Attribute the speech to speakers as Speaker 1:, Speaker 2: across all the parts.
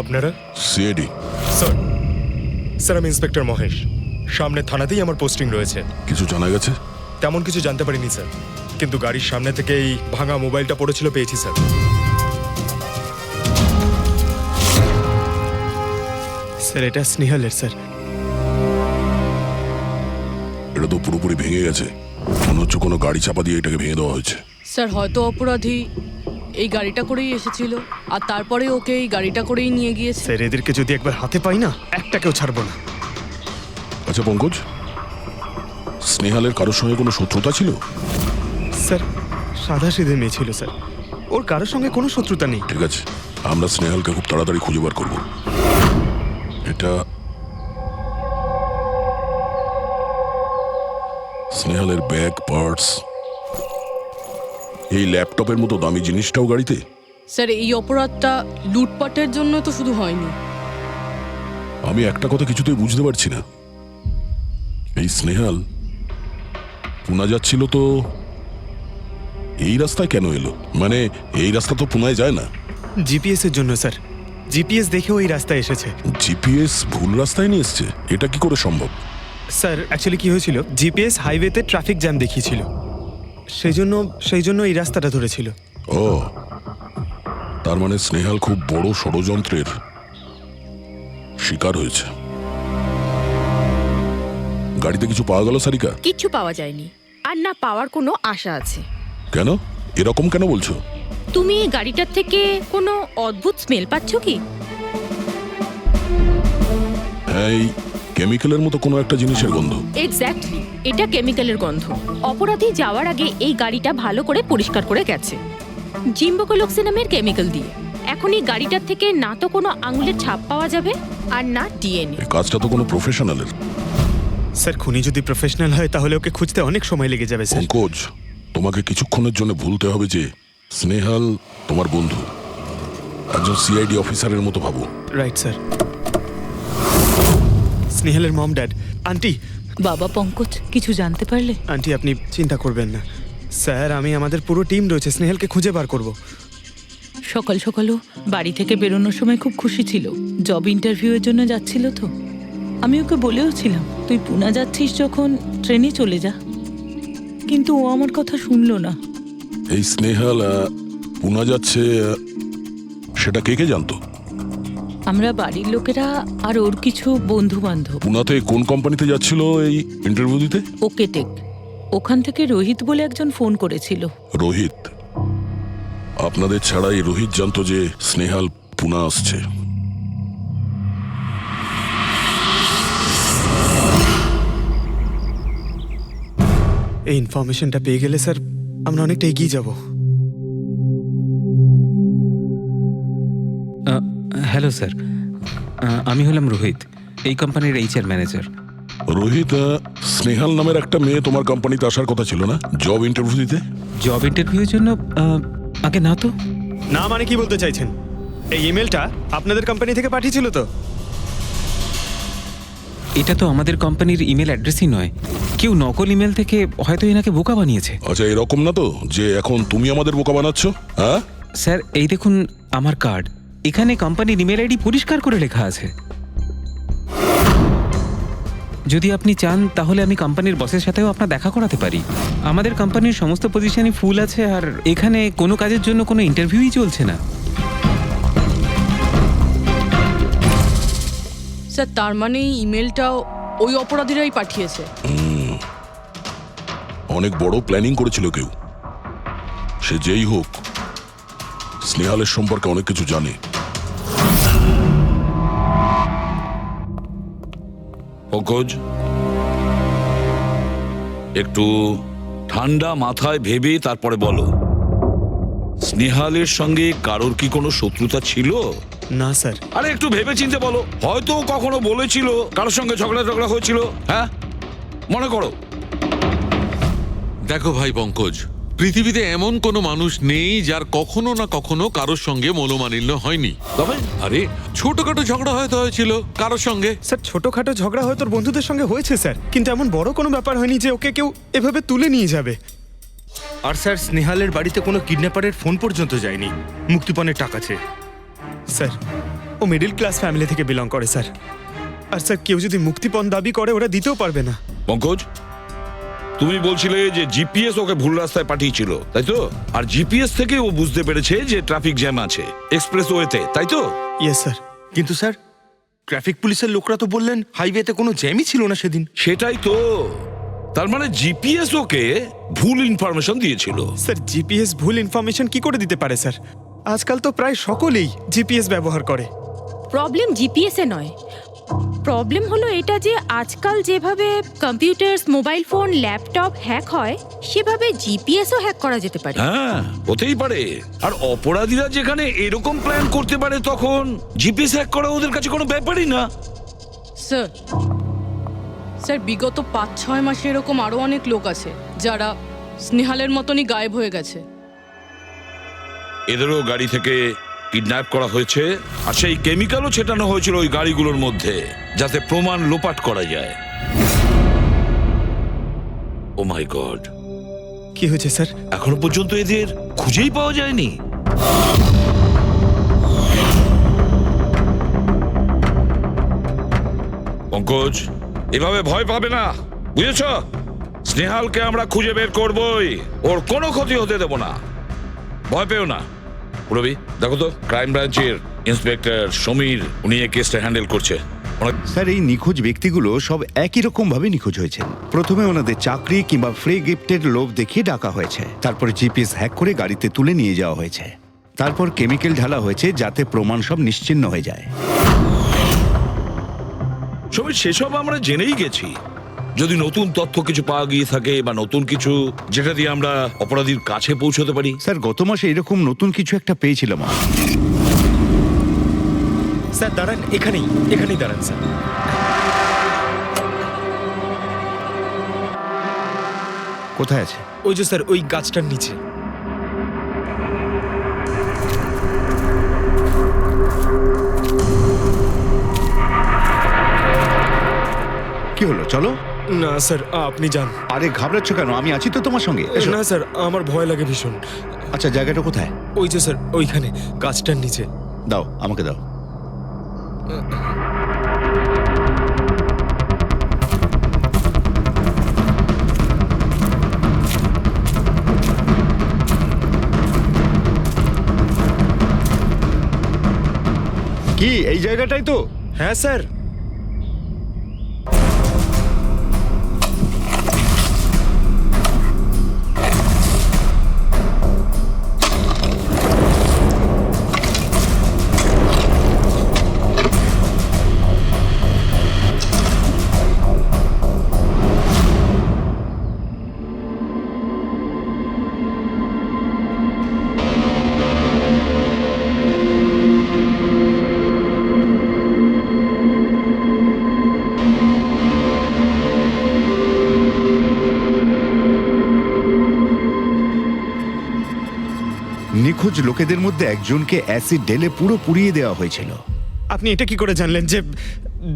Speaker 1: আপনারা?
Speaker 2: CID.
Speaker 1: Sir sir আমি inspector Mahesh. সামনে থানাতেই আমার পোস্টিং রয়েছে।
Speaker 2: কিছু জানা গেছে?
Speaker 1: তেমন কিছু জানতে পারিনি স্যার, কিন্তু গাড়ির সামনে থেকে এই ভাঙা মোবাইলটা পড়েছিল পেয়েছি স্যার।
Speaker 3: স্যার এটা স্নেহালের স্যার।
Speaker 2: এটা তো পুরোপুরি ভেঙে গেছে, মনে হচ্ছে কোনো গাড়ি চাপা দিয়ে এটাকে ভেঙে দেওয়া হয়েছে।
Speaker 4: স্যার হয়তো অপরাধী এই গাড়িটা করেই এসেছিল আর তারপরে ওকে এই গাড়িটা করেই নিয়ে গিয়েছে।
Speaker 3: স্যার এদেরকে যদি একবার হাতে পাই না, একটাকেও ছাড়বো না।
Speaker 2: আচ্ছা পঙ্কজ, স্নেহালের কারোর সঙ্গে কোনো শত্রুতা ছিল?
Speaker 3: স্যার সাদা সিধে মেয়ে ছিল স্যার, ওর কারোর সঙ্গে কোনো শত্রুতা নেই।
Speaker 2: ঠিক আছে, আমরা স্নেহালকে খুব তাড়াতাড়ি খুঁজে বার করবো। এটা স্নেহালের ব্যাগ, পার্টস, এই ল্যাপটপের মতো দামি জিনিসটাও গাড়িতে।
Speaker 4: স্যার এই অপরাধটা লুটপাটের জন্য তো শুধু হয়নি।
Speaker 2: আমি একটা কথা কিছুতেই বুঝতে পারছি না, এই স্নেহাল পুনা যাচ্ছিল তো এই রাস্তায় কেন এলো? মানে এই রাস্তা তো পুনায় যায় না।
Speaker 3: জিপিএস এর জন্য স্যার, জিপিএস দেখে ওই রাস্তায় এসেছে।
Speaker 2: জিপিএস ভুল রাস্তায় নিয়ে এসছে, এটা কি করে সম্ভব?
Speaker 3: স্যার অ্যাকচুয়ালি কি হয়েছিল, জিপিএস হাইওয়েতে ট্রাফিক জ্যাম দেখিয়েছিল, সেই জন্য এই রাস্তাটা ধরেছিল।
Speaker 2: ও, তার মানে স্নেহাল খুব বড় ষড়যন্ত্রের শিকার হয়েছে। গাড়িতে কিছু পাওয়া গেল সারিকা?
Speaker 5: কিচ্ছু পাওয়া যায়নি, আর না পাওয়ার কোনো আশা আছে।
Speaker 2: কেন এরকম কেন বলছো?
Speaker 5: তুমি এই গাড়িটার থেকে কোনো অদ্ভুত স্মেল পাচ্ছ কি?
Speaker 2: হ্যাঁ, এই কেমিক্যালের মতো কোনো একটা জিনিসের গন্ধ।
Speaker 5: এক্স্যাক্টলি, এটা কেমিক্যালের গন্ধ। অপরাধী যাওয়ার আগে এই গাড়িটা ভালো করে পরিষ্কার করে গেছে জিম্বোকোলক্সি নামের কেমিক্যাল দিয়ে। এখন এই গাড়িটার থেকে না তো কোনো আঙুলের ছাপ পাওয়া যাবে আর না ডিএনএ।
Speaker 2: এই কাজটা তো কোনো প্রফেশনালের।
Speaker 3: স্যার খুনি যদি প্রফেশনাল হয় তাহলে ওকে খুঁজতে অনেক সময় লেগে যাবে স্যার।
Speaker 2: পঙ্কজ, তোমাকে কিছুক্ষণের জন্য ভুলতে হবে যে স্নেহাল তোমার বন্ধু, একজন সিআইডি অফিসারের মতো ভাবো।
Speaker 3: Right sir. স্নেহালের মম ড্যাড, আন্টি।
Speaker 6: বাবা পঙ্কজ, কিছু জানতে পারলে?
Speaker 3: আন্টি আপনি চিন্তা করবেন না স্যার, আমি আমাদের পুরো টিম রয়েছে, স্নেহালকে খুঁজে বার করব।
Speaker 6: সকাল সকালও বাড়ি থেকে বেরোনোর সময় খুব খুশি ছিল, জব ইন্টারভিউয়ের জন্য যাচ্ছিল তো। আমি ওকে বলেও ছিলাম তুই পুনা যাচ্ছিস যখন ট্রেনে চলে যা, কিন্তু ও আমার কথা শুনলো না।
Speaker 2: এই স্নেহাল পুনা যাচ্ছে সেটা কে কে জানতো?
Speaker 6: আমরা বাড়ির লোকেরা আর ওর কিছু বন্ধু বান্ধব।
Speaker 2: পুনাতে কোন কোম্পানিতে যাচ্ছিল এই ইন্টারভিউ দিতে?
Speaker 6: ওকে টেক, ওখান থেকে রোহিত বলে একজন ফোন করেছিল।
Speaker 2: রোহিত? আপনাদের ছাড়াই রোহিত জানতো যে স্নেহাল পুনা আসছে?
Speaker 3: এই ইনফরমেশনটা পেয়ে গেলে স্যার আমরা অনেকটা এগিয়ে যাব।
Speaker 7: হ্যালো স্যার, আমি হলাম রোহিত, এই কোম্পানির এইচআর ম্যানেজার।
Speaker 2: রোহিত, স্নেহাল নামের একটা মেয়ে তোমার কোম্পানিতে আসার কথা ছিল না জব ইন্টারভিউ দিতে?
Speaker 7: জব ইন্টারভিউয়ের জন্য? আগে না তো।
Speaker 3: না মানে কি বলতে চাইছেন? এই ইমেলটা আপনাদের কোম্পানি থেকে পাঠিয়েছিল তো?
Speaker 7: এটা তো আমাদের কোম্পানির ইমেল অ্যাড্রেসই নয়, কেউ নকল ইমেল থেকে হয়তো এনাকে বোকা বানিয়েছে।
Speaker 2: আচ্ছা, এরকম না তো যে এখন তুমি আমাদের বোকা বানাচ্ছ? হ্যাঁ
Speaker 7: স্যার, এই দেখুন আমার কার্ড, এখানে কোম্পানির ইমেল আইডি পরিষ্কার করে লেখা আছে। যদি আপনি চান তাহলে আমি কোম্পানির বসের সাথেও আপনার দেখা করাতে পারি। আমাদের কোম্পানির সমস্ত পজিশনই ফুল আছে, আর এখানে কোনো কাজের জন্য কোনো ইন্টারভিউই চলছে না।
Speaker 4: স্যার তার মানে এই ইমেলটাও ওই অপরাধীরাই পাঠিয়েছে।
Speaker 2: অনেক বড় প্ল্যানিং করেছিল কেউ, সে যেই হোক স্নেহালের সম্পর্কে অনেক কিছু জানে।
Speaker 8: পঙ্কজ, একটু ঠান্ডা মাথায় ভেবে তারপরে বলো, স্নেহালের সঙ্গে কারোর কি কোনো শত্রুতা ছিল?
Speaker 3: না স্যার।
Speaker 8: আরে একটু ভেবে চিন্তে বলো, হয়তো কখনো বলেছিল কারোর সঙ্গে ঝগড়া হয়েছিল। হ্যাঁ, মনে করো।
Speaker 9: দেখো ভাই পঙ্কজ, পৃথিবীতে এমন কোনো মানুষ নেই যার কখনো না কখনো কারোর সঙ্গে মনোমালিন্য হয়নি।
Speaker 8: তবে
Speaker 9: আরে ছোটখাটো ঝগড়া হয়তো হয়েছিল কারোর সঙ্গে।
Speaker 3: স্যার ছোটখাটো ঝগড়া হয়তো ওর বন্ধুদের সঙ্গে হয়েছে স্যার, কিন্তু এমন বড় কোনো ব্যাপার হয়নি যে ওকে কেউ এভাবে তুলে নিয়ে যাবে।
Speaker 10: আর স্যার স্নেহালের বাড়িতে কোনো কিডন্যাপারের ফোন পর্যন্ত যায়নি মুক্তিপণের টাকা চেয়ে।
Speaker 3: স্যার ও মিডল ক্লাস ফ্যামিলি থেকে বিলং করে স্যার। আর স্যার কেউ যদি মুক্তিপণ দাবি করে ওরা দিতেও পারবে না।
Speaker 8: পঙ্কজ, তুমি বলছিলে যে জিপিএস ওকে ভুল রাস্তায় পাঠিয়েছিল, তাই তো? আর জিপিএস থেকে ও বুঝতে পেরেছে যে ট্রাফিক জ্যাম আছে এক্সপ্রেস ওয়েতে, তাই তো?
Speaker 3: Yes sir.
Speaker 10: কিন্তু স্যার ট্রাফিক পুলিশের লোকরা তো বললেন হাইওয়েতে কোনো জ্যামই ছিল না সেদিন।
Speaker 8: সেটাই তো, তার মানে জিপিএস ওকে ভুল ইনফরমেশন দিয়েছিল।
Speaker 3: স্যার জিপিএস ভুল ইনফরমেশন কি করে দিতে পারে স্যার? আজকাল তো প্রায় সকলেই জিপিএস ব্যবহার করে।
Speaker 5: প্রবলেম জিপিএস এ নয়, প্রবলেম হলো এটা যে আজকাল যেভাবে computer, mobile phone, laptop hack হয় সেভাবে জিপিএসও হ্যাক করা যেতে পারে।
Speaker 8: হ্যাঁ, হতেই পারে। আর অপরাধীরা যেখানে এরকম প্ল্যান করতে পারে তখন জিপিএস হ্যাক করা ওদের কাছে কোনো ব্যাপারই না।
Speaker 4: স্যার স্যার বিগত 5-6 মাসে এরকম আরো অনেক লোক আছে যারা স্নেহালের মতনই গায়েব হয়ে গেছে।
Speaker 8: এদেরও গাড়ি থেকে কিডন্যাপ করা হয়েছে, আর সেই কেমিক্যালও ছেটানো হয়েছিল ওই গাড়িগুলোর মধ্যে যাতে প্রমাণ লোপাট করা যায়। ও মাই গড,
Speaker 3: কি হয়েছে স্যার?
Speaker 8: এখনো পর্যন্ত এদের খুঁজেই পাওয়া যায়নি। পঙ্কজ, এভাবে ভয় পাবে না, বুঝেছ? স্নেহালকে আমরা খুঁজে বের করবই, ওর কোনো ক্ষতি হতে দেব না, ভয় পেও না। রবি, দেখো তো ক্রাইম ব্রাঞ্চের ইন্সপেক্টর সমীর, উনি এই কেসটা হ্যান্ডেল করছে।
Speaker 11: স্যার এই নিখোঁজ ব্যক্তিগুলো সব একই রকম ভাবে নিখোঁজ হয়েছে। প্রথমে ওনাদের চাকরি কিংবা ফ্রি গিফটের লোভ দেখিয়ে ডাকা হয়েছে, তারপর জিপিএস হ্যাক করে গাড়িতে তুলে নিয়ে যাওয়া হয়েছে, তারপর কেমিক্যাল ঢালা হয়েছে যাতে প্রমাণ সব নিশ্চিহ্ন হয়ে যায়।
Speaker 8: সমীর, সেসব আমরা জেনেই গেছি। যদি নতুন তথ্য কিছু পাওয়া গিয়ে থাকে বা নতুন কিছু যেটা দিয়ে আমরা অপরাধীর কাছে পৌঁছতে পারি।
Speaker 11: স্যার গত মাসে এরকম নতুন কিছু একটা পেয়েছিলাম।
Speaker 1: স্যার দাঁড়ান, এখানেই দাঁড়ান স্যার।
Speaker 11: কোথায় আছে?
Speaker 1: ওই যে স্যার ওই গাছটার নিচে।
Speaker 11: কি হলো, চলো।
Speaker 1: না স্যার, আপনি যান।
Speaker 11: আরে ঘাবড়াচ্ছ কেন? আমি আছি তো তোমার সঙ্গে, এসো।
Speaker 1: না স্যার, আমার ভয় লাগে ভীষণ।
Speaker 11: আচ্ছা জায়গাটা কোথায়?
Speaker 1: ওই যে স্যার ওইখানে গাছটার নিচে।
Speaker 11: দাও, আমাকে দাও। কি এই জায়গাটাই তো?
Speaker 1: হ্যাঁ স্যার।
Speaker 11: নিখোঁজ লোকেদের মধ্যে একজনকে অ্যাসিড ঢেলে পুরো পুড়িয়ে দেওয়া হয়েছিল।
Speaker 3: আপনি এটা কি করে জানলেন যে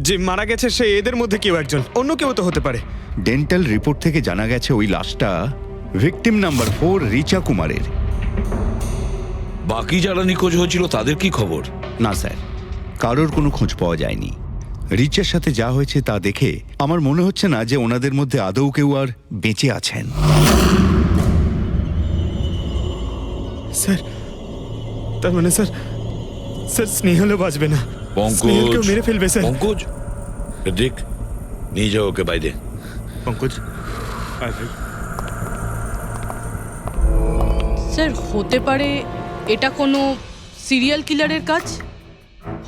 Speaker 3: যে মারা গেছে সে এদের মধ্যে কেউ একজন? অন্য কেউ তো হতে পারে।
Speaker 11: ডেন্টাল রিপোর্ট থেকে জানা গেছে ওই লাশটা ভিকটিম নাম্বার 4 রিচা কুমারের।
Speaker 8: বাকি যারা নিখোঁজ হয়েছিল তাদের কি খবর?
Speaker 11: না স্যার, কারোর কোনো খোঁজ পাওয়া যায়নি। রিচার সাথে যা হয়েছে তা দেখে আমার মনে হচ্ছে না যে ওনাদের মধ্যে আদৌ কেউ আর বেঁচে আছেন।
Speaker 3: স্যার তার মানে স্যার স্নেহালও বাঁচবে না। স্নেহালকেও মেরে ফেলবে স্যার।
Speaker 8: পঙ্কজ, দেখ, নিয়ে যাও ওকে বাইরে।
Speaker 3: পঙ্কজ,
Speaker 4: স্যার হতে পারে এটা কোনো সিরিয়াল কিলারের কাজ,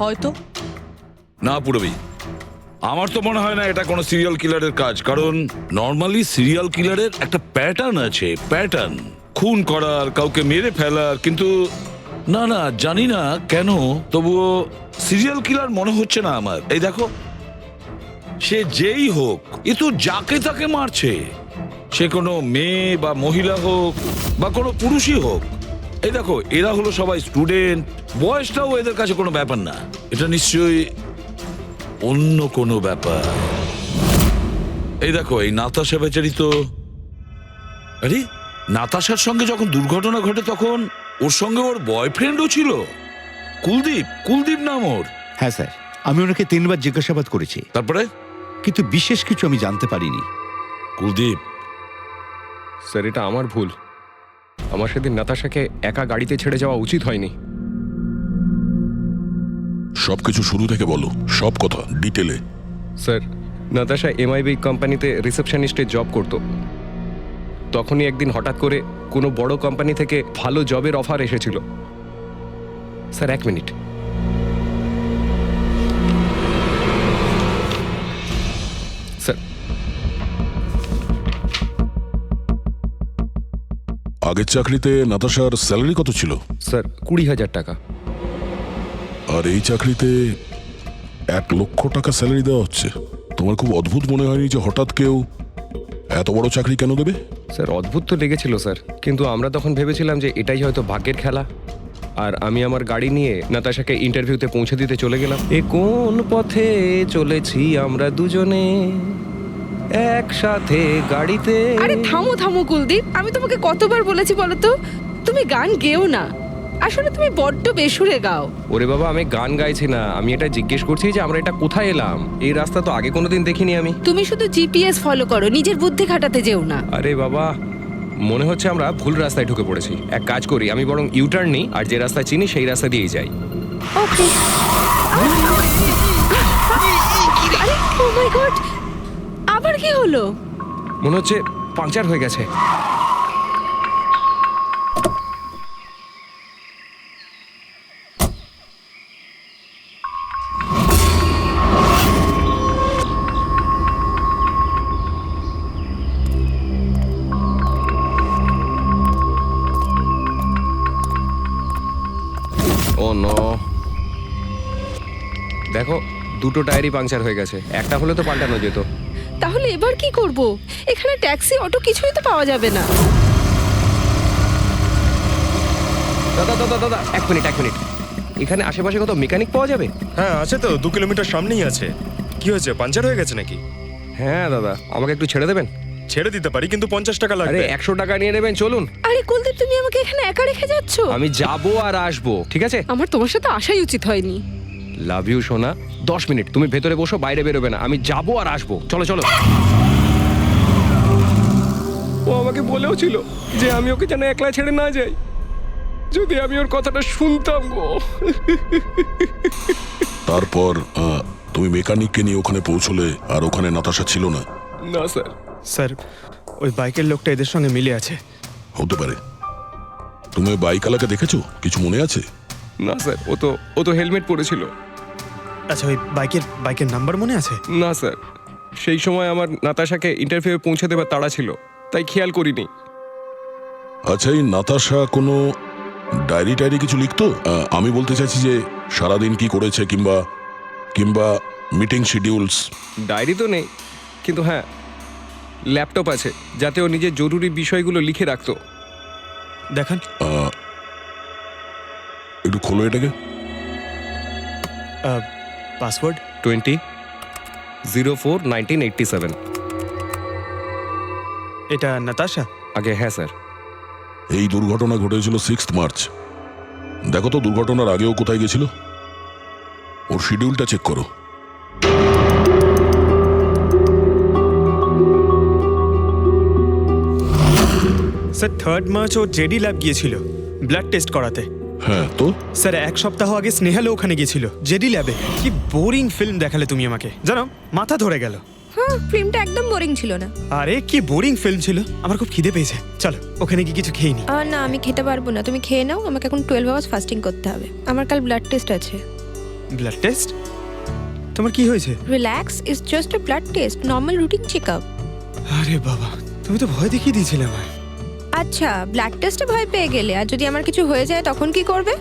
Speaker 4: হয়তো।
Speaker 8: না পুরবি, আমার তো মনে হয় না এটা কোনো সিরিয়াল কিলারের কাজ, কারণ নর্মালি সিরিয়াল কিলারের একটা প্যাটার্ন আছে, প্যাটার্ন খুন করার, কাউকে মেরে ফেলার। কিন্তু না না, জানি না কেন, তবুও সিরিয়াল কিলার মনে হচ্ছে না আমার। এই দেখো, সে যেই হোক, এ তো যাকে তাকে মারছে, সে কোনো মেয়ে বা মহিলা হোক বা কোনো পুরুষই হোক। এই দেখো, এরা হলো সবাই স্টুডেন্ট, বয়সটাও এদের কাছে কোনো ব্যাপার না। এটা নিশ্চয়ই অন্য কোনো ব্যাপার। এই দেখো, এই নাতাশা বেচারি তো, আরে নাতাশার সঙ্গে যখন দুর্ঘটনা ঘটে তখন ওর সঙ্গে ওর বয়ফ্রেন্ডও ছিল, কুলদীপ নাম ওর।
Speaker 11: হ্যাঁ স্যার, আমি ওনাকে 3 বার জিজ্ঞাসাবাদ করেছি,
Speaker 8: তারপরে?
Speaker 11: কিন্তু বিশেষ কিছু আমি জানতে পারিনি।
Speaker 8: কুলদীপ,
Speaker 1: স্যার এটা আমার ভুল। আমার সেদিন নাতাশাকে একা গাড়িতে ছেড়ে যাওয়া উচিত হয়নি।
Speaker 2: সবকিছু শুরু থেকে বলো, সব কথা ডিটেলে।
Speaker 1: স্যার, নাতাশা এমআইবি কোম্পানিতে রিসেপশনিস্টের জব করত। তখনই একদিন হঠাৎ করে কোনো বড় কোম্পানি থেকে ভালো জবের অফার এসেছিল। Sir 1 minute. স্যার,
Speaker 2: আগের চাকরিতে নাতাশার স্যালারি কত ছিল?
Speaker 1: স্যার 20,000 টাকা।
Speaker 2: আর এই চাকরিতে 1 লক্ষ টাকা স্যালারি দেওয়া হচ্ছে। তোমার খুব অদ্ভুত মনে হয়নি যে হঠাৎ কেউ এত বড় চাকরি কেন দেবে?
Speaker 1: স্যার অদ্ভুত তো লেগেছিল স্যার, কিন্তু আমরা তখন ভেবেছিলাম যে এটাই হয়তো ভাগ্যের খেলা। আর আমি আমার গাড়ি নিয়ে নাতাশাকে ইন্টারভিউতে পৌঁছে দিতে চলে গেলাম। এ কোন পথে চলেছি আমরা দুজনে একসাথে গাড়িতে।
Speaker 12: আরে থামো থামো কুলদীপ, আমি তোমাকে কতবার বলেছি বলো তো, তুমি গান গেও না। আসলে তুমি বড্ড বেসুরে গাও।
Speaker 1: ওরে বাবা, আমি গান গাইছি না, আমি এটা জিজ্ঞেস করছি যে আমরা এটা কোথায় এলাম। এই রাস্তা তো আগে কোনোদিন দেখিনি আমি।
Speaker 12: তুমি শুধু জিপিএস ফলো করো, নিজের বুদ্ধি খাটাতে যেও না।
Speaker 1: আরে বাবা, মনে হচ্ছে আমরা ভুল রাস্তায় ঢুকে পড়েছি। এক কাজ করি, আমি বরং ইউটার্ন নিই, আর যে রাস্তা চিনি সেই রাস্তা দিয়েই যাই।
Speaker 12: ওকে। আরে ও মাই গড, আবার কি হলো?
Speaker 1: মনে হচ্ছে পাংচার হয়ে গেছে। ও নো, দেখো দুটো টায়ারই পাংচার হয়ে গেছে। একটা হলে তো পাল্টানো যেত।
Speaker 12: তাহলে এবার কি করব? এখানে ট্যাক্সি, অটো কিছুই তো পাওয়া যাবে না।
Speaker 1: দাদা দাদা দাদা, 1 মিনিট 1 মিনিট। এখানে আশেপাশে কত মেকানিক পাওয়া যাবে?
Speaker 3: হ্যাঁ আছে তো, 2 কিলোমিটার সামনেই আছে। কি হয়েছে, পাঞ্চার হয়ে গেছে নাকি?
Speaker 1: হ্যাঁ দাদা, আমাকে একটু ছেড়ে দেবেন?
Speaker 3: ছেড়ে দিতে পারি, কিন্তু 50 টাকা
Speaker 1: আরে
Speaker 3: লাগবে।
Speaker 1: 100 টাকা নিয়ে নেবেন, চলুন।
Speaker 12: আরে কুলদীপ, তুমি আমাকে এখানে একা রেখে যাচ্ছ?
Speaker 1: আমি যাবো আর আসবো, ঠিক আছে?
Speaker 12: আমার তোমার সাথে আসাই উচিত হয়নি।
Speaker 1: লাভ ইউ সোনা। 10 মিনিট তুমি ভেতরে বসো, বাইরে বেরোবে না। আমি যাবো আর আসবো, চলো চলো। ও আমাকে বলেও ছিল যে আমি ওকে যেন একলা ছেড়ে না যাই। যদি আমি ওর কথাটা শুনতাম গো।
Speaker 2: তারপর তুমি মেকানিককে নিয়ে ওখানে পৌঁছলে, আর ওখানে নাতাশা ছিল না?
Speaker 1: না স্যার।
Speaker 3: স্যার, ওই বাইকের লোকটা এদের সঙ্গে মিলে আছে।
Speaker 2: হতে পারে। তুমি ওই বাইকওয়ালাকে দেখেছো? কিছু মনে আছে?
Speaker 1: না স্যার, ও তো হেলমেট পরেছিল।
Speaker 3: আচ্ছা, ওই বাইকের নাম্বার মনে আছে?
Speaker 1: না স্যার, সেই সময় আমার নাতাশাকে ইন্টারভিউ পৌঁছে দেবার তাড়া ছিল, তাই খেয়াল করিনি।
Speaker 2: আচ্ছা, এই নাতাশা কোনো ডায়েরি টায়েরি কিছু লিখতো? আমি বলতে চাইছি যে সারাদিন কি করেছে, কিংবা মিটিং শিডিউলস।
Speaker 1: ডায়েরি তো নেই, কিন্তু হ্যাঁ ল্যাপটপ আছে, যাতে ও নিজের জরুরি বিষয়গুলো লিখে রাখতো।
Speaker 3: দেখান।
Speaker 2: একটু খোলো এটাকে।
Speaker 3: পাসওয়ার্ড
Speaker 1: 20/04/1987।
Speaker 3: এটা নাতাশা?
Speaker 1: আগে হ্যাঁ স্যার।
Speaker 2: এই দুর্ঘটনা ঘটেছিল 6 মার্চ। দেখো তো দুর্ঘটনার আগেও কোথায় গেছিল। ওর শিডিউলটা চেক করো।
Speaker 3: স্যার 3 মার্চ ও জেডি ল্যাব গিয়েছিল ব্লাড টেস্ট করাতে।
Speaker 2: হ্যাঁ তো?
Speaker 3: স্যার 1 সপ্তাহ আগে স্নেহালও ওখানে গিয়েছিল জেডি ল্যাবে। কি বোরিং ফিল্ম দেখালে তুমি আমাকে, জানো মাথা ধরে গেল।
Speaker 12: হ্যাঁ, ফিল্মটা একদম বোরিং ছিল না।
Speaker 3: আরে কি বোরিং ফিল্ম ছিল। আমার খুব খিদে পেয়েছে, চলো ওখানে কি কিছু খেয়ে নি।
Speaker 12: না, আমি খেতে পারবো না, তুমি খেয়ে নাও। আমাকে এখন 12 আওয়ার্স ফাস্টিং করতে হবে। আমার কাল ব্লাড টেস্ট আছে।
Speaker 3: Blood test? তোমার কি হয়েছে?
Speaker 12: Relax, it's just a blood test, normal routine checkup.
Speaker 3: আরে বাবা, তুমি তো ভয় দেখিয়ে দিয়েছিলে আমায়।
Speaker 12: আচ্ছা, ব্লাড টেস্টে ভয় পেয়ে গেলে, আর যদি আমার কিছু হয়ে যায় তখন কি করবে?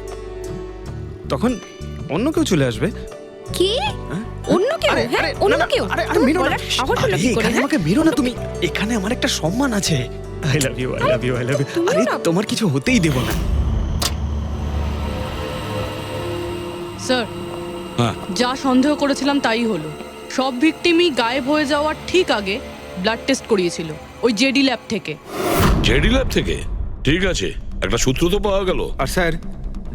Speaker 3: তখন অন্য কেউ চলে আসবে।
Speaker 12: কি? অন্য কেউ? হ্যাঁ, অন্য কেউ? তুমি বলার সাহস হলো কি করে?
Speaker 3: আমাকে মেরো না তুমি, এখানে আমার একটা সম্মান আছে। I love you, I love you, I love you. আরে তোমার কিছু হতেই দেব না।
Speaker 4: স্যার,
Speaker 8: হ্যাঁ।
Speaker 4: যা সন্দেহ করেছিলাম তাই হলো। সব ভিকটিমই গায়েব হয়ে যাওয়ার ঠিক আগে ব্লাড টেস্ট করিয়েছিল ওই জেডি ল্যাব থেকে।
Speaker 8: জেডি ল্যাব থেকে? ঠিক আছে, একটা সূত্র তো পাওয়া গেল।
Speaker 10: আর স্যার,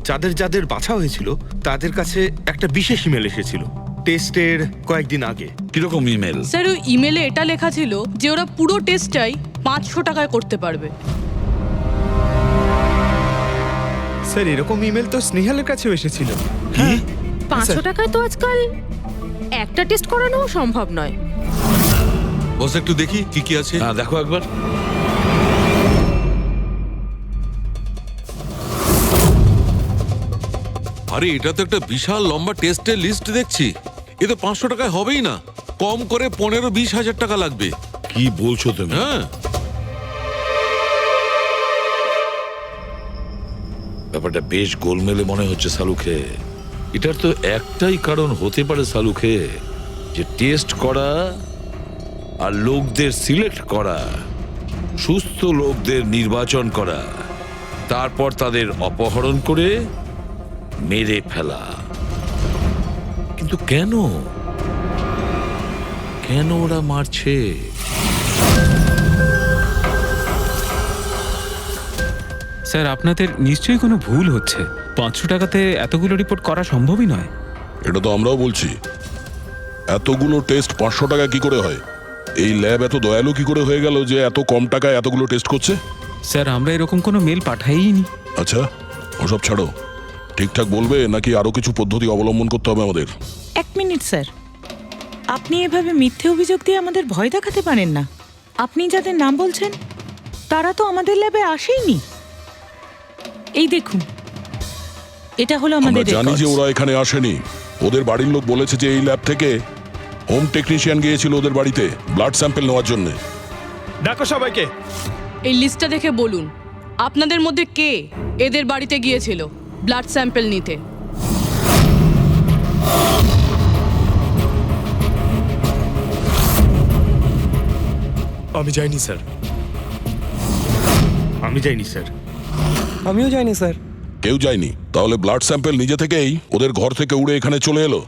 Speaker 10: যাদের যাদের বাছা হয়েছিল তাদের কাছে একটা বিশেষ ইমেল এসেছিল টেস্টের কয়েকদিন আগে।
Speaker 8: কিরকম ইমেল?
Speaker 4: স্যার ওই ইমেলে এটা লেখা ছিল যে ওরা পুরো টেস্টটাই 500 টাকায় করতে পারবে।
Speaker 3: স্যার এরকম ইমেল তো স্নেহালের কাছেও এসেছিল।
Speaker 5: 500 টাকায় তো আজকাল একটা টেস্ট করানো সম্ভব নয়।
Speaker 9: বস একটু দেখি কি কি আছে।
Speaker 8: হ্যাঁ দেখো একবার।
Speaker 9: আরে এটা তো একটা বিশাল লম্বা টেস্টের লিস্ট দেখছি। এ তো 500 টাকায় হবেই না, কম করে 15-20 হাজার টাকা লাগবে।
Speaker 8: কি বলছো তুমি?
Speaker 9: হ্যাঁ,
Speaker 8: ব্যাপারটা বেশ গোলমেলে মনে হচ্ছে সালুখে। এটার তো একটাই কারণ হতে পারে সালুখে, যে টেস্ট করা আর লোকদের সিলেক্ট করা, সুস্থ লোকদের নির্বাচন করা, তারপর তাদের অপহরণ করে মেরে ফেলা। কিন্তু কেন কেন ওরা মারছে?
Speaker 7: স্যার আপনাদের নিশ্চয়ই কোনো ভুল হচ্ছে। 500 টাকাতে এতগুলো রিপোর্ট করা সম্ভবই নয়।
Speaker 2: এটা তো আমরাও বলছি, এতগুলো টেস্ট 500 টাকা কি করে হয়? এই ল্যাব এত দয়ালু কি করে হয়ে গেল যে এত কম টাকায় এতগুলো টেস্ট করছে?
Speaker 7: স্যার আমরা এরকম কোনো মেল পাঠাইনি।
Speaker 2: আচ্ছা ওসব ছাড়ো, ঠিকঠাক বলবে নাকি আরো কিছু পদ্ধতি অবলম্বন করতে হবে আমাদের?
Speaker 6: 1 মিনিট স্যার, আপনি এভাবে মিথ্যে অভিযোগ দিয়ে আমাদের ভয় দেখাতে পারেন না। আপনি যাদের নাম বলছেন তারা তো আমাদের ল্যাবে আসেইনি। এই দেখুন, এটা হলো
Speaker 2: আমরা
Speaker 6: আমাদের
Speaker 2: জানি যে
Speaker 6: records।
Speaker 2: ওরা এখানে আসেনি। ওদের বাড়ির লোক বলেছে যে এই ল্যাব থেকে হোম টেকনিশিয়ান গিয়েছিল ওদের বাড়িতে ব্লাড স্যাম্পল নেওয়ার জন্য।
Speaker 3: ডাকো সবাইকে।
Speaker 4: এই লিস্টটা দেখে বলুন আপনাদের মধ্যে কে এদের বাড়িতে গিয়েছিল ব্লাড স্যাম্পল নিতে।
Speaker 3: আমি যাইনি স্যার।
Speaker 10: আমি যাইনি স্যার।
Speaker 1: আমিও যাইনি স্যার।
Speaker 2: কেউ যায়নি? তাহলে ব্লাড স্যাম্পল নিজে থেকেই ওদের ঘর থেকে উড়ে এখানে চলে এলো?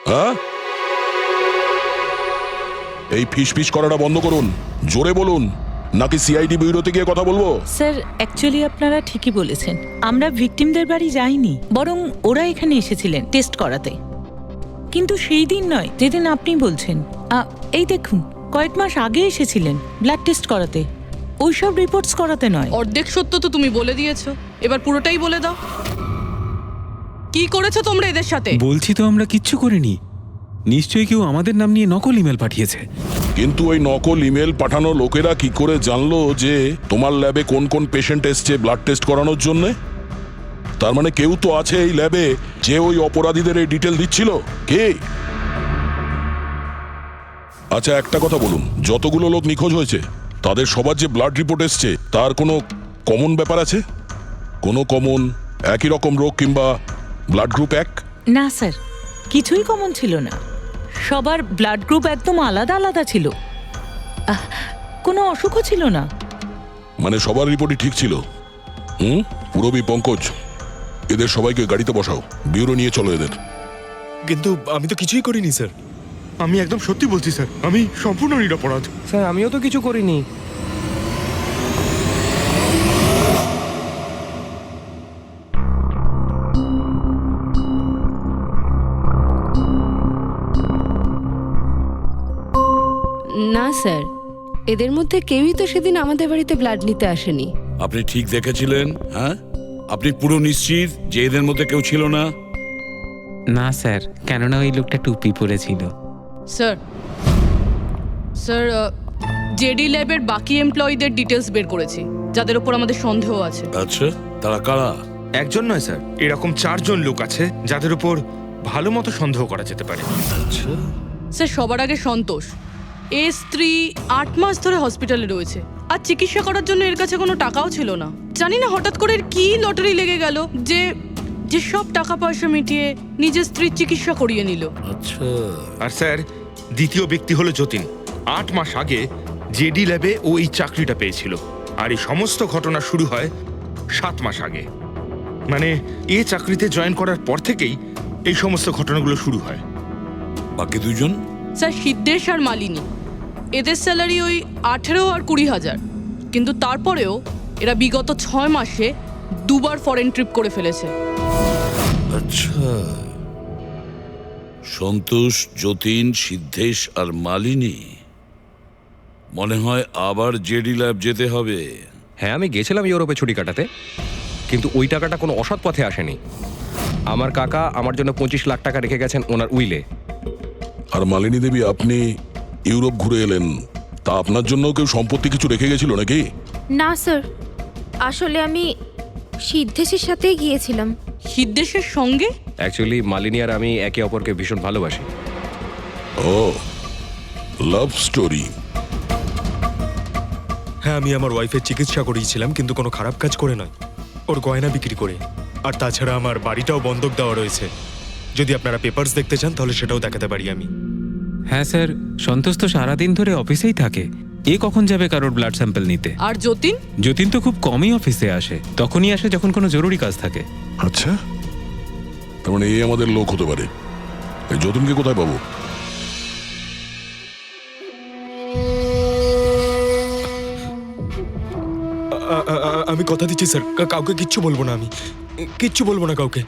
Speaker 2: হ্যাঁ, এই ফিস ফিস করাটা বন্ধ করুন, জোরে বলুন, নাকি সিআইডি ব্যুরোতে গিয়ে কথা বলবো?
Speaker 6: স্যার অ্যাকচুয়ালি আপনারা ঠিকই বলেছেন, আমরা ভিকটিমদের বাড়ি যাইনি, বরং ওরা এখানে এসেছিলেন টেস্ট করাতে। কিন্তু সেই দিন নয় যেদিন আপনি বলছেন। এই দেখুন, কয়েক মাস আগে এসেছিলেন ব্লাড টেস্ট করাতে, ওইসব রিপোর্টস করাতে নয়।
Speaker 4: অর্ধেক সত্য তো তুমি বলে দিয়েছো, এবার পুরোটাই বলে দাও। কি করেছো তোমরা এদের সাথে?
Speaker 7: বলছি তো আমরা কিচ্ছু করিনি। নিশ্চয়ই কেউ আমাদের নাম নিয়ে নকল ইমেল পাঠিয়েছে।
Speaker 2: কিন্তু ওই নকল ইমেল পাঠানো লোকেরা কি করে জানলো যে তোমার ল্যাবে কোন কোন পেশেন্ট এসছে ব্লাড টেস্ট করানোর জন্য? তার মানে কেউ তো আছে এই ল্যাবে যে ওই অপরাধীদের এই ডিটেল দিচ্ছিল। কে? আচ্ছা একটা কথা বলুন, যতগুলো লোক নিখোঁজ হয়েছে তাদের সবার যে ব্লাড রিপোর্ট এসছে তার কোনো কমন ব্যাপার আছে? কোনো কমন একই রকম রোগ কিংবা ব্লাড গ্রুপ এক?
Speaker 6: না স্যার, কিছুই কমন ছিল না। সবার ব্লাড গ্রুপ একদম আলাদা আলাদা ছিল, কোনো অসুখও ছিল না।
Speaker 2: মানে সবার রিপোর্টই ঠিক ছিল? পুরবী, পঙ্কজ, এদের সবাইকে গাড়িতে বসাও, ব্যুরো নিয়ে চলো এদের।
Speaker 3: কিন্তু আমি তো কিছুই করিনি স্যার।
Speaker 10: আমি একদম সত্যি বলছি স্যার, আমি সম্পূর্ণ নিরপরাধ।
Speaker 1: স্যার আমিও তো কিছু করিনি।
Speaker 12: না স্যার, এদের মধ্যে কেউই তো সেদিন আমাদের বাড়িতে ব্লাড নিতে আসেনি।
Speaker 8: আপনি ঠিক দেখেছিলেন? হ্যাঁ, আপনি পুরো নিশ্চিত যে এদের মধ্যে কেউ ছিল না?
Speaker 7: না স্যার, কেননা ওই লোকটা টুপি পরেছিল।
Speaker 4: স্যার স্যার জেডি ল্যাবের বাকি এমপ্লয়ীদের ডিটেলস বের করেছি, যাদের উপর আমাদের সন্দেহ আছে।
Speaker 8: আচ্ছা, তারা কারা?
Speaker 10: একজন নয় স্যার, এরকম 4 জন লোক আছে যাদের উপর ভালো মতো সন্দেহ করা যেতে পারে।
Speaker 8: আচ্ছা,
Speaker 4: স্যার সবার আগে সন্তোষ। এর স্ত্রী 8 মাস ধরে হসপিটালে রয়েছে, আর চিকিৎসা করার জন্য এর কাছে কোনো টাকাও ছিল না। জানি না হঠাৎ করে এর কি লটারি লেগে গেল যে যে সব টাকা পয়সা মিটিয়ে নিজের স্ত্রীর চিকিৎসা করিয়ে নিল।
Speaker 8: আচ্ছা।
Speaker 10: আর স্যার দ্বিতীয় ব্যক্তি হলো যতীন। 8 মাস আগে জেডি ল্যাবে ও এই চাকরিটা পেয়েছিল, আর এই সমস্ত ঘটনা শুরু হয় 7 মাস আগে। মানে এই চাকরিতে জয়েন করার পর থেকেই এই সমস্ত ঘটনাগুলো শুরু হয়।
Speaker 8: বাকি দুজন?
Speaker 4: স্যার সিদ্ধেশ আর মালিনী, এদের স্যালারি ওই 18 আর 20,000, কিন্তু তারপরেও এরা বিগত 6 মাসে 2বার ফরেন ট্রিপ করে ফেলেছে।
Speaker 8: আচ্ছা, সন্তোষ, যতীন, সিদ্ধেশ আর মালিনী, মনে হয় আবার জেডি ল্যাব যেতে হবে।
Speaker 1: হ্যাঁ, আমি গেছিলাম ইউরোপে ছুটি কাটাতে, কিন্তু ওই টাকাটা কোনো অসৎ পথে আসেনি। আমার কাকা আমার জন্য 25 লাখ টাকা রেখে গেছেন ওনার উইলে।
Speaker 2: আর মালিনী দেবী, আপনি ইউরোপ ঘুরে এলেন, তা আপনার জন্য কেউ সম্পত্তি কিছু রেখে গেছিল নাকি?
Speaker 5: না স্যার, আসলে আমি সিদ্ধেশের সাথেই গিয়েছিলাম।
Speaker 4: সিদ্ধেশের সঙ্গে?
Speaker 1: অ্যাকচুয়ালি মালিনী আর আমি একে অপরকে ভীষণ ভালোবাসি।
Speaker 2: ও, লাভ স্টোরি।
Speaker 3: হ্যাঁ, আমি আমার ওয়াইফের চিকিৎসা করিয়েছিলাম, কিন্তু কোনো খারাপ কাজ করে নয়, ওর গয়না বিক্রি করে। আর তাছাড়া আমার বাড়িটাও বন্ধক দেওয়া রয়েছে। যদি আপনারা পেপারস দেখতে চান তাহলে সেটাও দেখাতে পারি আমি।
Speaker 7: হ্যাঁ স্যার, সন্তোষ তো সারাদিন ধরে অফিসেই থাকে। এ কখন যাবে কারোর ব্লাড স্যাম্পল নিতে?
Speaker 4: আর যতীন?
Speaker 7: যতীন তো খুব কমই অফিসে আসে, তখনই আসে যখন কোনো জরুরি কাজ থাকে।
Speaker 2: আচ্ছা, তার মানে এই আমাদের লোক হতে পারে। এই যতীনকে কোথায় পাবো?
Speaker 3: আমি কথা দিচ্ছি স্যার, কাউকে কিচ্ছু বলবো না, আমি কিচ্ছু বলবো না কাউকে।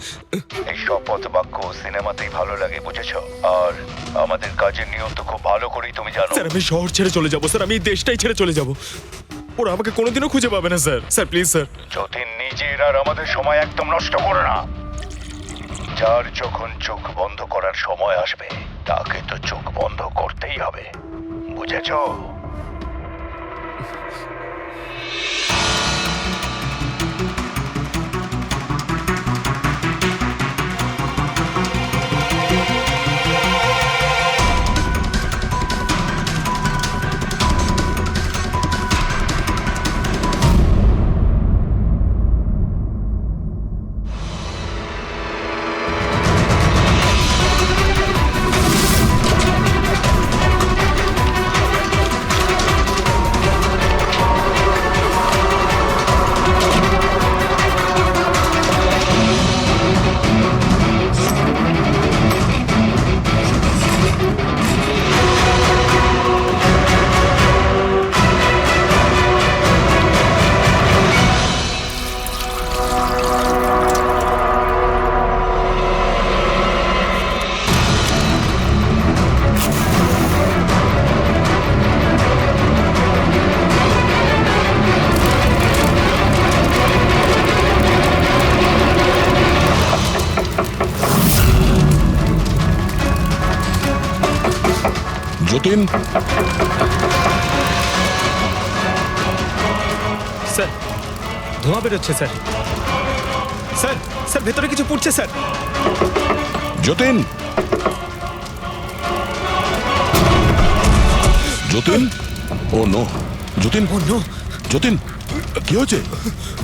Speaker 11: এই শপথ বাক্য সিনেমাতেই ভালো লাগে, বুঝেছো? আর আমাদের কাজের নিয়ম তো খুব ভালো করেই তুমি জানো।
Speaker 3: স্যার, আমি শহর ছেড়ে চলে যাবো স্যার, আমি এই দেশটাই ছেড়ে চলে যাবো। ওরা আমাকে কোনোদিনও খুঁজে পাবে না sir. Sir please sir.
Speaker 11: Jatin, নিজের আর আমাদের সময় একদম নষ্ট করো না। যার যখন চোখ বন্ধ করার সময় আসবে তাকে তো চোখ বন্ধ করতেই হবে, বুঝেছো?
Speaker 2: যতীন,
Speaker 3: স্যার, ধোঁয়া বেরোচ্ছে স্যার। স্যার, স্যার ভেতরে কিছু পুড়ছে স্যার।
Speaker 2: যতীন, যতীন, ও নো, যতীন,
Speaker 3: ও নো,
Speaker 2: যতীন, কি হয়েছে?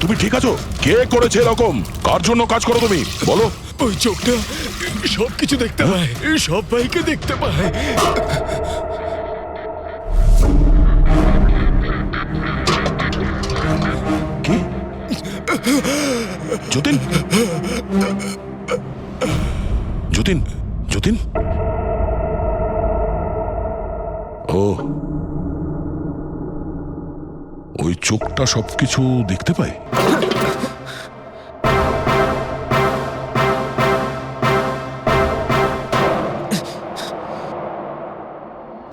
Speaker 2: তুমি ঠিক আছো? কে করেছে এরকম? কার জন্য কাজ করো তুমি, বলো?
Speaker 3: ওই চোখটা সব কিছু দেখতে পায়, সব ভাইকে দেখতে পায়।
Speaker 2: কি? যতীন, যতীন, যতীন, ও, ওই চোখটা সবকিছু দেখতে পায়।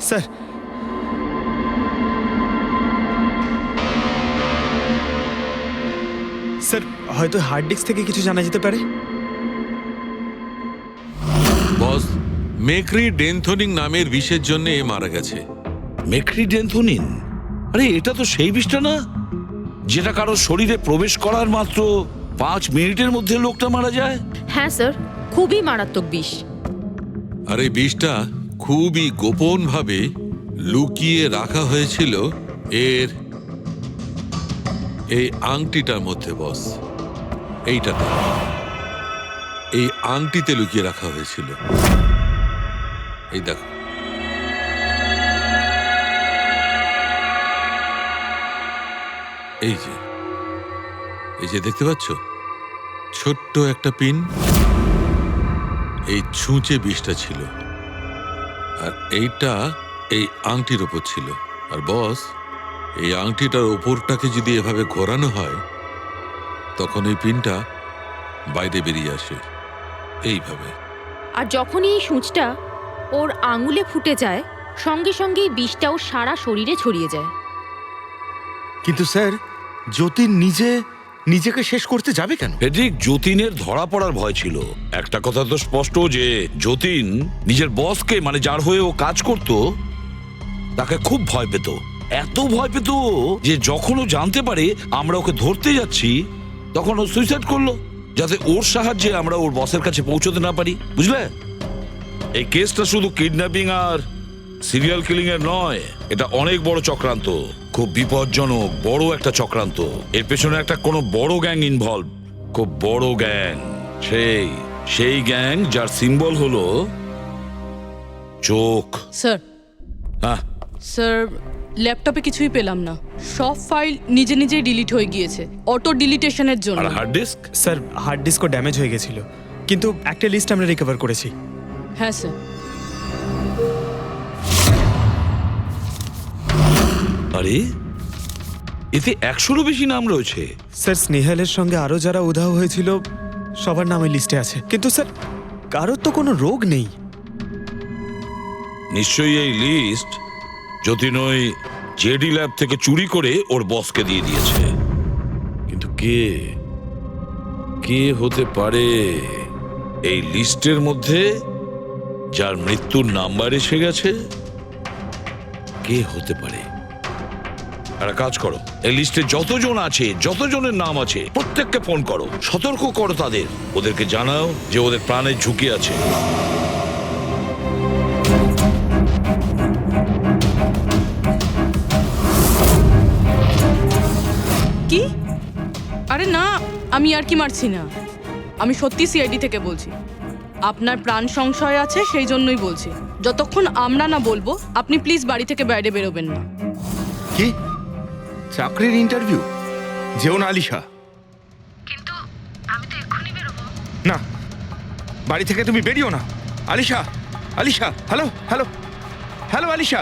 Speaker 3: স্যার, স্যার হয়তো হার্ড ডিস্ক থেকে কিছু জানা যেতে পারে।
Speaker 9: বস, মেক্রি ডেনথোনিং নামের বিষের জন্য এ মারা গেছে।
Speaker 8: মেক্রিডেন্থোনিন? আরে এটা তো সেই বিষটা না যেটা কারো শরীরে প্রবেশ করার মাত্র 5 মিনিটের মধ্যে লোকটা মারা যায়?
Speaker 5: হ্যাঁ স্যার, খুবই মারাত্মক বিষ।
Speaker 9: আর এই বিষটা খুবই গোপনভাবে লুকিয়ে রাখা হয়েছিল এর এই আংটিটার মধ্যে। বস, এইটাতে, এই আংটিতে লুকিয়ে রাখা হয়েছিল। এই দেখো, এই যে দেখতে পাচ্ছ, ছোট্ট একটা পিন, এই ছুঁচে বিষটা ছিল, আর এইটা এই আংটির ওপর ছিল। আর বস, এই আংটিটার ওপরটাকে যদি এভাবে ঘোরানো হয় তখন এই পিনটা বাইরে বেরিয়ে আসে। এইভাবে।
Speaker 5: আর যখনই এই সূঁচটা ওর আঙুলে ফুটে যায় সঙ্গে সঙ্গেই বিষটা ওর সারা শরীরে ছড়িয়ে যায়।
Speaker 10: কিন্তু স্যার যতীন নিজেকে শেষ করতে যাবে কেন?
Speaker 8: ফেডরিক, যতীনের ধরা পড়ার ভয় ছিল। একটা কথা তো স্পষ্ট যে যতীন নিজের বসকে, মানে যার হয়ে ও কাজ করত, তাকে খুব ভয় পেত। এত ভয় পেত যে যখন ও জানতে পারে আমরা ওকে ধরতে যাচ্ছি তখন ও সুইসাইড করলো, যাতে ওর সাহায্যে আমরা ওর বসের কাছে পৌঁছতে না পারি। বুঝলে, এই কেসটা শুধু কিডন্যাপিং আর সিরিয়াল কিলিং এর নয়, এটা অনেক বড় চক্রান্ত, খুব বিপজ্জনক বড় একটা চক্রান্ত। এর পেছনে একটা কোনো বড় গ্যাং ইনভলভ, খুব বড় গ্যাং। সেই গ্যাং যার সিম্বল হলো চোখ।
Speaker 4: স্যার,
Speaker 8: হ্যাঁ,
Speaker 4: স্যার ল্যাপটপে কিছুই পেলাম না, সব ফাইল নিজে নিজেই ডিলিট হয়ে গিয়েছে অটো ডিলিটেশনের জন্য।
Speaker 8: আর হার্ড ডিস্ক?
Speaker 3: স্যার হার্ড ডিস্কও ড্যামেজ হয়ে গেছিল, কিন্তু একটা লিস্ট আমরা রিকভার করেছি।
Speaker 4: হ্যাঁ স্যার।
Speaker 8: আরে এতে 100-রও বেশি নাম রয়েছে।
Speaker 3: স্যার স্নেহালের সঙ্গে আরো যারা উধাও হয়েছিল সবার নাম এই লিস্টে আছে, কিন্তু স্যার কারোর তো কোনো রোগ নেই।
Speaker 8: নিশ্চয়ই এই লিস্ট যতীন ওই জেডি ল্যাব থেকে চুরি করে ওর বসকে দিয়ে দিয়েছে। কিন্তু কে হতে পারে এই লিস্টের মধ্যে যার মৃত্যুর নাম্বার এসে গেছে? কে হতে পারে? একটা কাজ করো, এই লিস্টে যতজন আছে, যতজনের নাম আছে, প্রত্যেককে ফোন করো, সতর্ক করো তাদের, ওদেরকে জানাও যে ওদের প্রাণের ঝুঁকি আছে।
Speaker 4: কি? আরে না, আমি আর কি মারছি না, আমি সত্যি সিআইডি থেকে বলছি। আপনার প্রাণ সংশয় আছে সেই জন্যই বলছি। যতক্ষণ আমরা না বলবো আপনি প্লিজ বাড়ি থেকে বাইরে বেরোবেন না।
Speaker 10: কি চাকরির ইন্টারভিউ? যেও না আলিশা।
Speaker 12: কিন্তু আমি তো এক্ষুনি বেরোবো।
Speaker 10: না, বাড়ি থেকে তুমি বেরিও না। Alisha, Alisha, hello hello hello Alisha.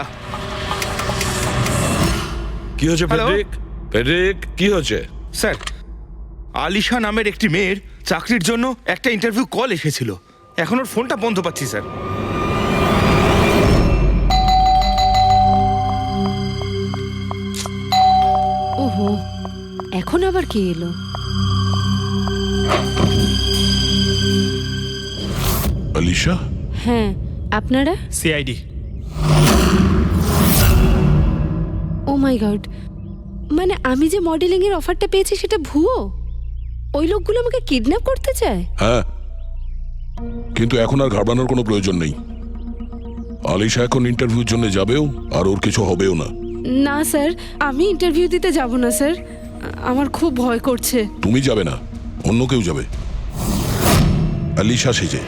Speaker 8: কি হচ্ছে
Speaker 10: হ্যালো?
Speaker 8: ফেডরিক, কি হচ্ছে?
Speaker 10: স্যার, আলিশা নামের একটি মেয়ের চাকরির জন্য একটা ইন্টারভিউ কল এসেছিল, এখন ওর ফোনটা বন্ধ পাচ্ছি স্যার।
Speaker 12: ওহো, এখন আবার কে এলো?
Speaker 2: আলিশা,
Speaker 12: হ্যাঁ, আপনারা?
Speaker 3: সিআইডি।
Speaker 12: ও মাই গড, মানে আমি যে মডেলিং এর অফারটা পেয়েছি সেটা ভুয়ো? ওই লোকগুলো আমাকে কিডন্যাপ করতে চায়?
Speaker 2: হ্যাঁ, কিন্তু এখন আর ঘাবড়ানোর কোনো প্রয়োজন নেই। আলিশা এখন ইন্টারভিউর জন্য যাবেও, আর ওর কিছু হবেও না।
Speaker 12: না স্যার, আমি ইন্টারভিউ দিতে যাব না স্যার, আমার খুব ভয় করছে।
Speaker 2: তুমি যাবে না, অন্য কেউ যাবে, আলিশা সেজে।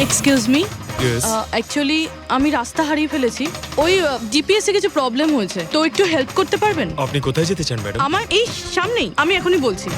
Speaker 4: এক্সকিউজ মি, অ্যাকচুয়ালি আমি রাস্তা হারিয়ে ফেলেছি, ওই জিপিএস এ কিছু প্রবলেম হয়েছে, তো একটু হেল্প করতে পারবেন?
Speaker 3: আপনি কোথায় যেতে চান ম্যাডাম?
Speaker 4: আমার এই সামনেই, আমি এখনই বলছি।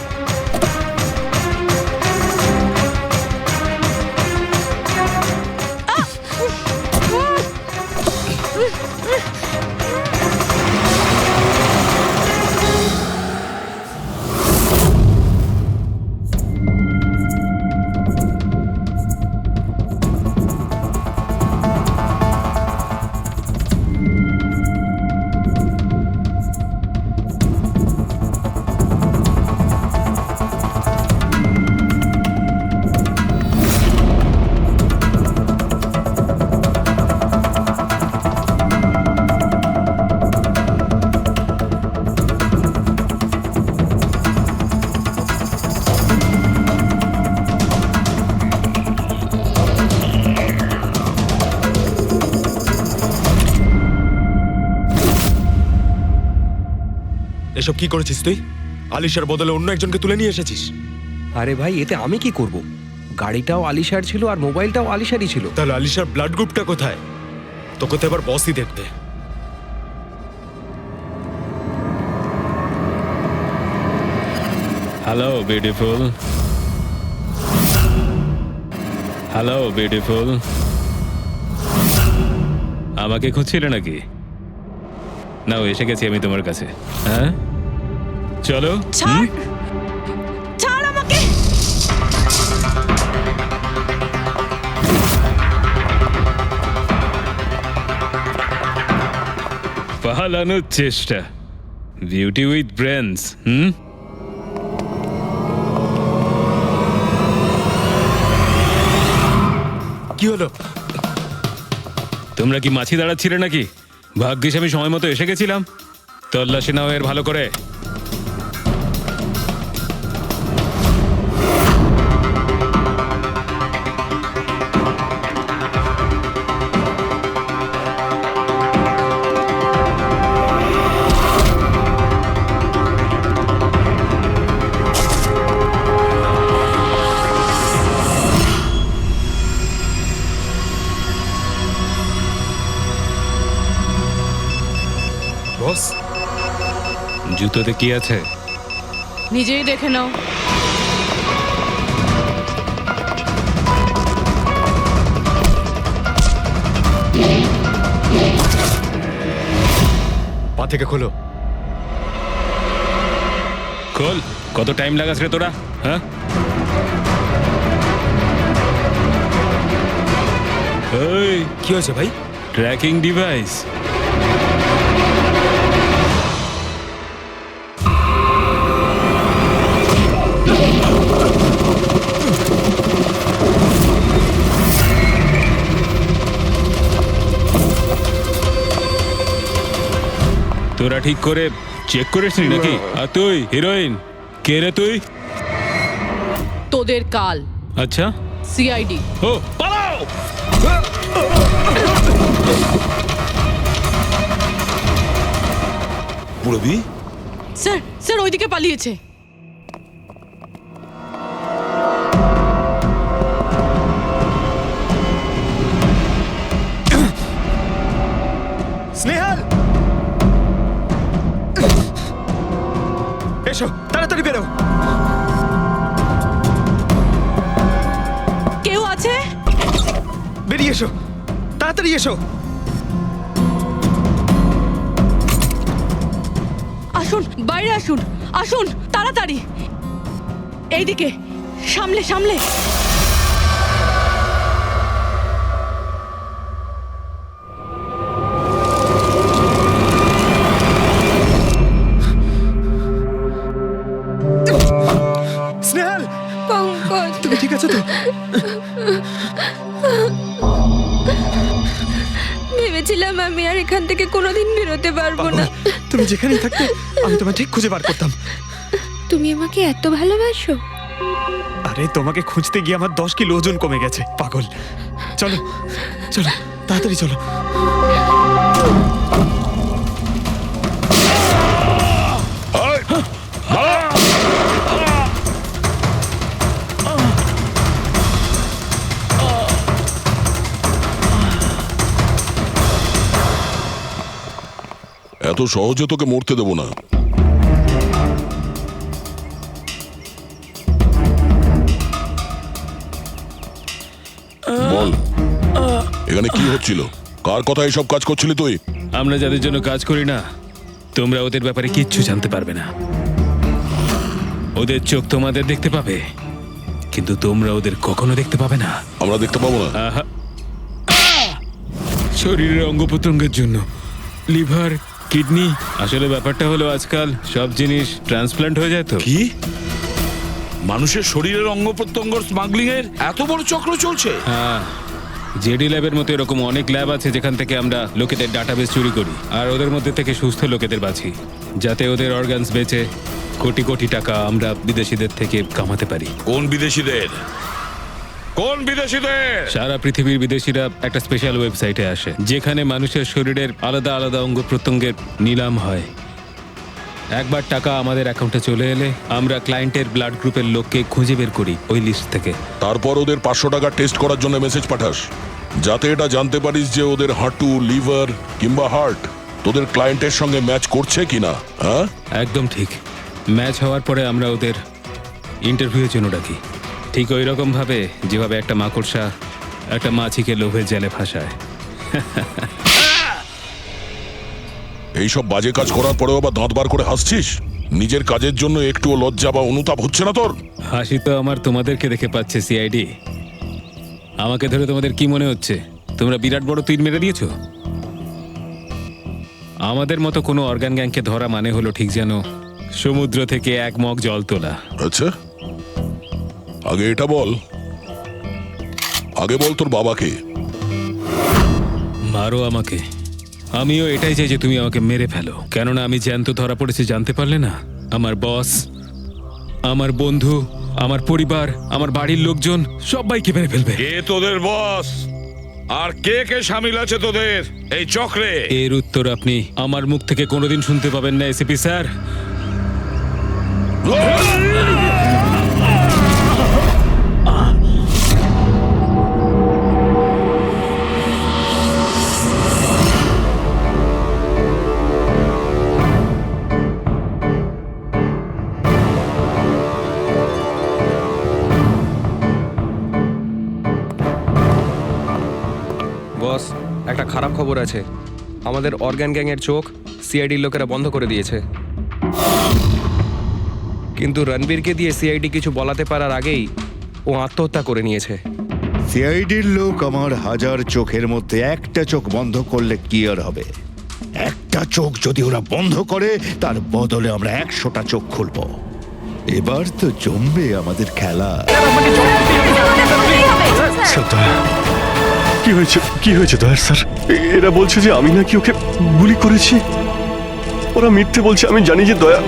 Speaker 3: এসব কি করেছিস তুই? আলিশার বদলে অন্য একজনকে তুলে নিয়ে এসেছিস।
Speaker 1: আরে ভাই, এতে আমি কি করব? গাড়িটাও আলিশার ছিল আর মোবাইলটাও আলিশারই ছিল।
Speaker 3: তাহলে আলিশার ব্লাড গ্রুপটা কোথায়? তোকে তো এবার বসই দেখবে।
Speaker 7: হ্যালো বিউটিফুল, হ্যালো বিউটিফুল, আমাকে খুঁজছিলে নাকি? নাও, এসে গেছি আমি তোমার কাছে। হ্যাঁ, চলো।
Speaker 4: ছাড়, ছাড় আমাকে।
Speaker 7: পালানোর চেষ্টা, বিউটি উইথ ব্রেনস।
Speaker 3: কি হলো?
Speaker 7: তোমরা কি মাছি দাঁড়াচ্ছিলে নাকি? ভাগ্যিস আমি সময় মতো এসে গেছিলাম। তল্লাশি নাও এর ভালো করে।
Speaker 3: বস,
Speaker 7: জুতোতে কি আছে?
Speaker 4: নিজেই দেখে নাও।
Speaker 3: পা থেকে খোলো।
Speaker 7: খোল। কত টাইম লাগাস রে তোরা? হ্যাঁ, এই
Speaker 3: কি হয়েছে ভাই?
Speaker 7: Tracking device. তোরা ঠিক করে চেক করিসনি নাকি? আর তুই হিরোইন, কে রে তুই?
Speaker 4: তোদের কাল
Speaker 7: আচ্ছা,
Speaker 4: সিআইডি।
Speaker 7: ও পালাও!
Speaker 8: পুরবি,
Speaker 4: স্যার, স্যার ওইদিকে পালিয়েছে।
Speaker 3: স্নেহাল, এসো তাড়াতাড়ি বেরো।
Speaker 4: কেউ আছে?
Speaker 3: বেরিয়ে এসো, তাড়াতাড়ি এসো।
Speaker 4: আসুন, বাইরে আসুন, আসুন তাড়াতাড়ি। এইদিকে, সামলে সামলে।
Speaker 3: স্নেহাল,
Speaker 12: পঙ্কজ,
Speaker 3: তুমি ঠিক আছো তো?
Speaker 12: ভেবেছিলাম আমি আর এখান থেকে কোনোদিন বেরোতে পারবো না।
Speaker 3: তুমি যেখানেই থাকতে আমি তোমায় ঠিক খুঁজে বার করতাম।
Speaker 12: তুমি আমাকে এত ভালোবাসো?
Speaker 3: আরে তোমাকে খুঁজতে গিয়ে আমার 10 কিলো ওজন কমে গেছে, পাগল। চলো চলো, তাড়াতাড়ি চলো।
Speaker 2: এত সহজে তোকে মরতে দেবো না। বল, এখানে কি হচ্ছিল? কার কথা এসব কাজ করছিলি তুই?
Speaker 7: আমরা যাদের জন্য কাজ করি না, তোমরা ওদের ব্যাপারে কিচ্ছু জানতে পারবে না। ওদের চোখ তোমাদের দেখতে পাবে, কিন্তু তোমরা ওদের কখনো দেখতে পাবে না।
Speaker 2: আমরা দেখতে পাবো না?
Speaker 7: আহা! শরীরের অঙ্গ প্রত্যঙ্গের জন্য, লিভার, কিডনি। আসলে ব্যাপারটা হলো আজকাল সব জিনিস ট্রান্সপ্লান্ট হয়ে যায় তো।
Speaker 8: কি মানুষের শরীরের অঙ্গ প্রত্যঙ্গ স্মাগলিং এর এত বড় চক্র চলছে?
Speaker 7: হ্যাঁ, জেডি ল্যাবের মতো এরকম অনেক ল্যাব আছে যেখান থেকে আমরা লোকেদের ডাটাবেস চুরি করি আর ওদের মধ্যে থেকে সুস্থ লোকেদের বাছি, যাতে ওদের অর্গানস বেচে কোটি কোটি টাকা আমরা বিদেশিদের থেকে কামাতে পারি।
Speaker 8: কোন বিদেশিদের? কোন বিদেশিদের?
Speaker 7: সারা পৃথিবীর বিদেশিরা একটা স্পেশাল ওয়েবসাইটে আসে যেখানে মানুষের শরীরের আলাদা আলাদা অঙ্গ প্রত্যঙ্গের নিলাম হয়। একবার টাকা আমাদের অ্যাকাউন্টে চলে এলে আমরা ক্লায়েন্টের ব্লাড গ্রুপের লোককে খুঁজে বের করি ওই লিস্ট থেকে।
Speaker 2: তারপর ওদের 500 টাকা টেস্ট করার জন্য মেসেজ পাঠাস, যাতে এটা জানতে পারিস যে ওদের হাঁটু, লিভার কিংবা হার্ট তোদের ক্লায়েন্টের সঙ্গে ম্যাচ করছে কিনা। হ্যাঁ,
Speaker 7: একদম ঠিক। ম্যাচ হওয়ার পরে আমরা ওদের ইন্টারভিউয়ের জন্য ডাকি, ঠিক ওই রকম ভাবে যেভাবে একটা মাকড়সা একটা মাছিকে লোভের জালে ফাঁসায়।
Speaker 2: এইসব বাজে কাজ করার পরেও আবার দাঁত বার করে হাসছিস? নিজের কাজের জন্য একটুও লজ্জা বা অনুতাপ হচ্ছে না তোর?
Speaker 7: হাসি তো আমার তোমাদেরকে দেখে পাচ্ছে সিআইডি। আমাকে ধরে তোমাদের কি মনে হচ্ছে তোমরা বিরাট বড় তীর মেরে দিয়েছো? আমাদের মতো কোনো অর্গান গ্যাংকে ধরা মানে হলো ঠিক যেন সমুদ্র থেকে এক মগ জল তোলা।
Speaker 2: আচ্ছা, আগে এটা বল, আগে বল তোর বাবাকে।
Speaker 7: মারো আমাকে, আমিও এটাই চাই যে তুমি আমাকে মেরে ফেলো, কেননা আমি জ্যান্ত ধরা পড়েছি জানতে পারলে না? আমার বস, আমার বন্ধু, আমার পরিবার, আমার বাড়ির লোকজন সবাইকে মেরে ফেলবে।
Speaker 8: কে তোদের বস আর কে কে সামিল আছে তোদের এই চক্রে?
Speaker 7: এর উত্তর আপনি আমার মুখ থেকে কোনোদিন শুনতে পাবেন না এসিপি স্যার।
Speaker 1: বস, একটা খারাপ খবর আছে। আমাদের অর্গান গ্যাংয়ের চোখ সিআইডির লোকেরা বন্ধ করে দিয়েছে। কিন্তু রণবীরকে দিয়ে সিআইডি কিছু বলাতে পারার আগেই ও আত্মহত্যা করে নিয়েছে।
Speaker 11: সিআইডির লোক আমার 1000 চোখের মধ্যে একটা চোখ বন্ধ করলে কি আর হবে? একটা চোখ যদি ওরা বন্ধ করে তার বদলে আমরা 100টা চোখ খুলব। এবার তো জমবে আমাদের খেলা।
Speaker 13: কি হয়েছে দয়ার স্যার? এরা বলছে যে আমি নাকি ওকে গুলি করেছি। ওরা মিথ্যে বলছে, আমি জানি যে দয়া।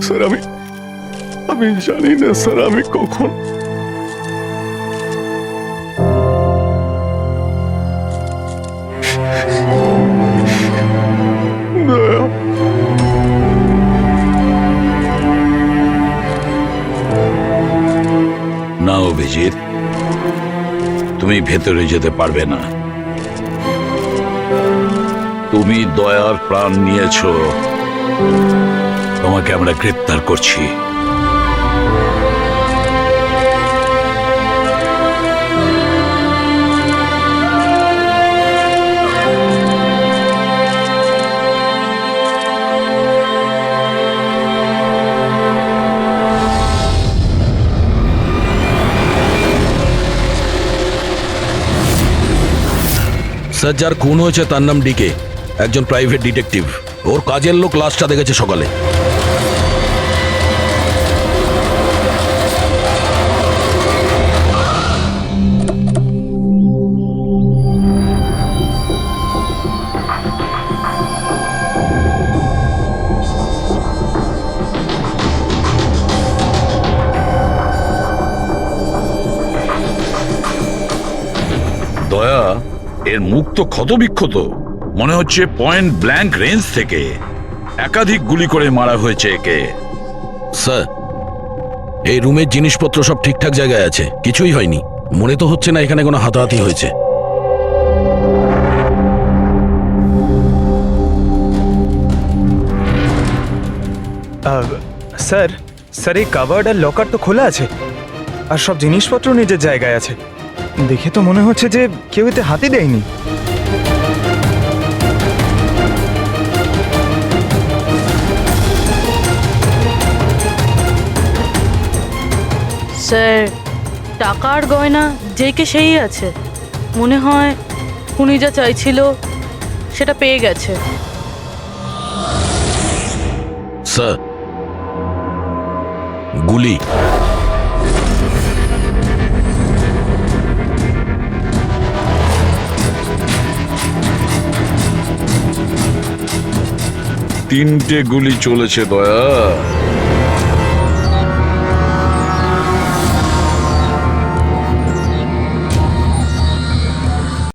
Speaker 13: স্যার আমি জানি না স্যার, আমি কখন দয়া।
Speaker 8: না অভিজিৎ, তুমি ভেতরে যেতে পারবে না। তুমি দয়ার প্রাণ নিয়েছো, তোমাকে আমরা গ্রেপ্তার করছি।
Speaker 14: স্যার, যার খুন হয়েছে তার নাম ডিকে, একজন প্রাইভেট ডিটেকটিভ। ওর কাজের লোক লাশটা দেখেছে সকালে।
Speaker 8: দয়া, এর মুখ তো ক্ষতবিক্ষত, মনে হচ্ছে পয়েন্ট ব্ল্যাঙ্ক রেঞ্জ থেকে একাধিক গুলি করে মারা হয়েছে একে।
Speaker 14: স্যার, এই রুমের জিনিসপত্র সব ঠিকঠাক জায়গায় আছে, কিছুই হয়নি। মনে তো হচ্ছে না এখানে কোনো হাতাহাতি হয়েছে।
Speaker 15: স্যার এই কাভার্ড আর লকার তো খোলা আছে, আর সব জিনিসপত্র নিজের জায়গায় আছে। দেখে তো মনে হচ্ছে যে কেউ এতে হাতই দেয়নি।
Speaker 4: স্যার, টাকা আর গয়না যেকে সেই আছে। মনে হয় উনি যা চাইছিল সেটা পেয়ে গেছে।
Speaker 14: স্যার, গুলি।
Speaker 8: 3টে গুলি চলেছে দয়া।